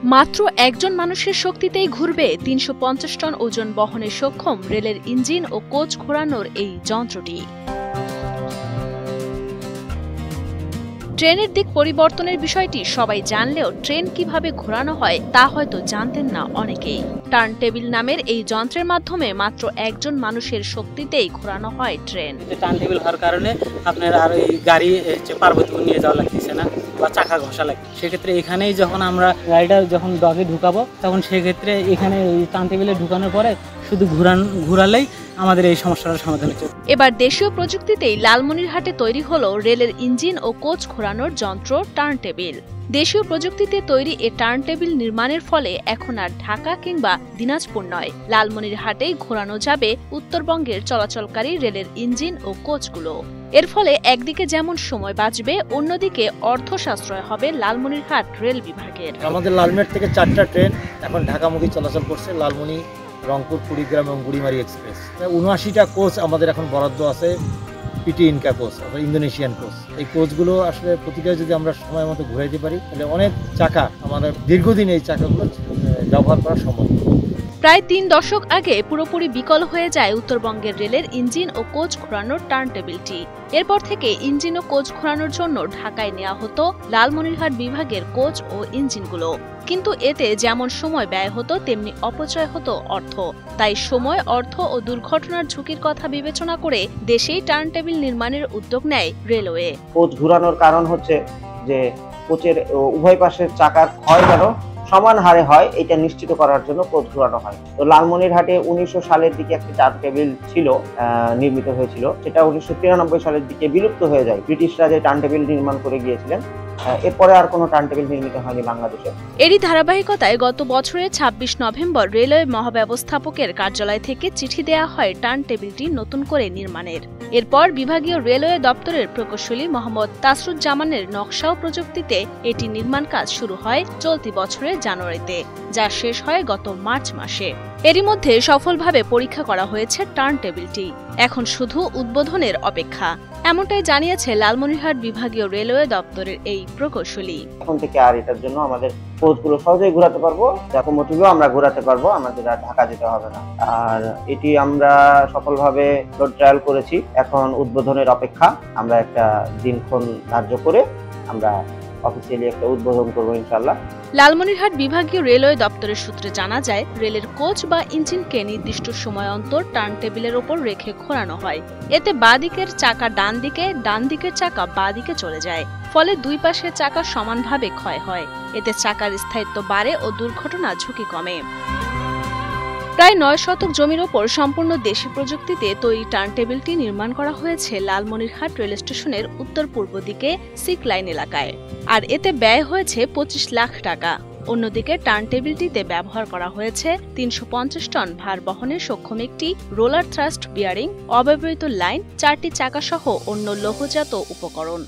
মাত্র একজন মানুষের শক্তিতেই ঘুরবে ৩৫০ টন ওজন বহনে সক্ষম রেলের ইঞ্জিন ও কোচ ঘোরানোর এই যন্ত্রটি। ট্রেনের দিক পরিবর্তনের বিষয়টি সবাই জানলেও ট্রেন কিভাবে ঘোরানো হয় তা হয়তো জানতেন না অনেকেই। টার্ন টেবিল নামের এই যন্ত্রের মাধ্যমে মাত্র একজন মানুষের শক্তিতেই ঘোরানো হয় ট্রেন। টার্ন টেবিল হওয়ার কারণে আপনার আর ওই গাড়ি পার্বতীপুর নিয়ে যাওয়া লাগতেছে না বা চাকা ঘষা লাগে। সেক্ষেত্রে এখানেই যখন আমরা গাড়িটা যখন ডগে ঢুকাবো তখন সেক্ষেত্রে এখানে ওই টার্ন টেবিলে ঢুকানোর পরে শুধু ঘুরালেই আমাদের এই সমস্যাটার সমাধান হচ্ছে। এবার দেশীয় প্রযুক্তিতেই লালমনিরহাটে তৈরি হলো রেলের ইঞ্জিন ও কোচ ঘোরানোর যন্ত্র টার্ন টেবিল। দেশীয় প্রযুক্তিতে তৈরি এ টার্ন টেবিল নির্মাণের ফলে এখন আর ঢাকা কিংবা দিনাজপুর নয়, লালমনিরহাটেই ঘোরানো যাবে উত্তরবঙ্গের চলাচলকারী রেলের ইঞ্জিন ও কোচগুলো। এর ফলে একদিকে যেমন সময় বাঁচবে, অন্যদিকে অর্থ সাশ্রয় হবে লালমনিরহাট রেল বিভাগের। আমাদের লালমেট থেকে 4টা ট্রেন এখন ঢাকামুখী চলাচল করছে, লালমনি, রংপুর, কুড়িগ্রাম এবং বুড়িমারি এক্সপ্রেস। ৭৯টা কোচ আমাদের এখন বরাদ্দ আছে, PT Inka coach, Indonesian coach. এই কোচগুলো আসলে প্রতিটা যদি আমরা সময় মতো ঘুরাইতে পারি তাহলে অনেক চাকা আমাদের দীর্ঘদিন এই চাকাগুলো ব্যবহার করা সম্ভব। প্রায় ৩ দশক আগে পুরোপুরি বিকল হয়ে যায় উত্তরবঙ্গের রেলের ইঞ্জিন ও কোচ ঘোরানোর টার্ন টেবিলটি। এরপর থেকে ইঞ্জিন ও কোচ ঘোরানোর জন্য ঢাকায় নেওয়া হতো লালমনিরহাট বিভাগের কোচ ও ইঞ্জিনগুলো। কিন্তু এতে যেমন সময় ব্যয় হতো তেমনি অপচয় হতো অর্থ। তাই সময়, অর্থ ও দুর্ঘটনার ঝুঁকির কথা বিবেচনা করে দেশেই টার্ন টেবিল নির্মাণের উদ্যোগ নেয় রেলওয়ে। কোচ ঘোরানোর কারণ হচ্ছে যে কোচের উভয় পাশের চাকার ক্ষয় যেন সমান হারে হয়, এটা নিশ্চিত করার জন্য কোচ ঘোরানো হয়। তো লালমনিরহাটে ১৯০০ সালের দিকে একটি টার্ন টেবিল ছিল, নির্মিত হয়েছিল। সেটা ১৯৯৩ সালের দিকে বিলুপ্ত হয়ে যায়। ব্রিটিশরা যে টার্ন টেবিল নির্মাণ করে গিয়েছিলেন, এরপরে আর কোনো টার্ন টেবিল নির্মিত হয়নি বাংলাদেশে। এরই ধারাবাহিকতায় গত বছরের ২৬ নভেম্বর রেলওয়ে মহাব্যবস্থাপকের কার্যালয় থেকে চিঠি দেয়া হয় টার্ন টেবিলটি নতুন করে নির্মাণের। এরপর বিভাগীয় রেলওয়ে দপ্তরের প্রকৌশলী মোহাম্মদ তাসরুজ্জামানের নকশা ও প্রযুক্তিতে এটি নির্মাণ কাজ শুরু হয় চলতি বছরের জানুয়ারিতে, যা শেষ হয় গত মার্চ মাসে। এরই মধ্যে সফলভাবে পরীক্ষা করা হয়েছে টার্ন টেবিলটি। এখন শুধু উদ্বোধনের অপেক্ষা, এমনটাই জানিয়েছে লালমনিরহাট বিভাগীয় রেলওয়ে দপ্তরের এই প্রকৌশলী। এখন থেকে আর এটার জন্য আমাদের কোচগুলো সহজেই ঘোরাতে পারবো, লোকোমোটিভও আমরা ঘোরাতে পারবো, আমাদের আর ঢাকা যেতে হবে না। আর এটি আমরা সফলভাবে রোড ট্রায়াল করেছি। এখন উদ্বোধনের অপেক্ষা। আমরা একটা দিনক্ষণ ধার্য করে আমরা অফিসিয়ালি একটা উদ্বোধন করবো ইনশাআল্লাহ। লালমনিরহাট বিভাগীয় রেলওয়ে দপ্তরের সূত্রে জানা যায়, রেলের কোচ বা ইঞ্জিনকে নির্দিষ্ট সময় অন্তর টার্ন টেবিলের ওপর রেখে ঘোরানো হয়। এতে বাঁ দিকের চাকা ডান দিকে, ডান দিকের চাকা বাঁ দিকে চলে যায়। ফলে দুই পাশের চাকা সমানভাবে ক্ষয় হয়। এতে চাকার স্থায়িত্ব বাড়ে ও দুর্ঘটনা ঝুঁকি কমে। প্রায় ৯ শতক জমির ওপর সম্পূর্ণ দেশি প্রযুক্তিতে তৈরি টার্ন টেবিলটি নির্মাণ করা হয়েছে লালমনিরহাট রেল স্টেশনের উত্তর পূর্ব দিকে সিক লাইন এলাকায়। আর এতে ব্যয় হয়েছে ২৫ লাখ টাকা। অন্যদিকে টার্ন টেবিলটিতে ব্যবহার করা হয়েছে ৩৫০ টন ভার বহনের সক্ষম একটি রোলার থ্রাস্ট বিয়ারিং, অব্যবহৃত লাইন, ৪টি চাকা সহ অন্য লৌহজাত উপকরণ।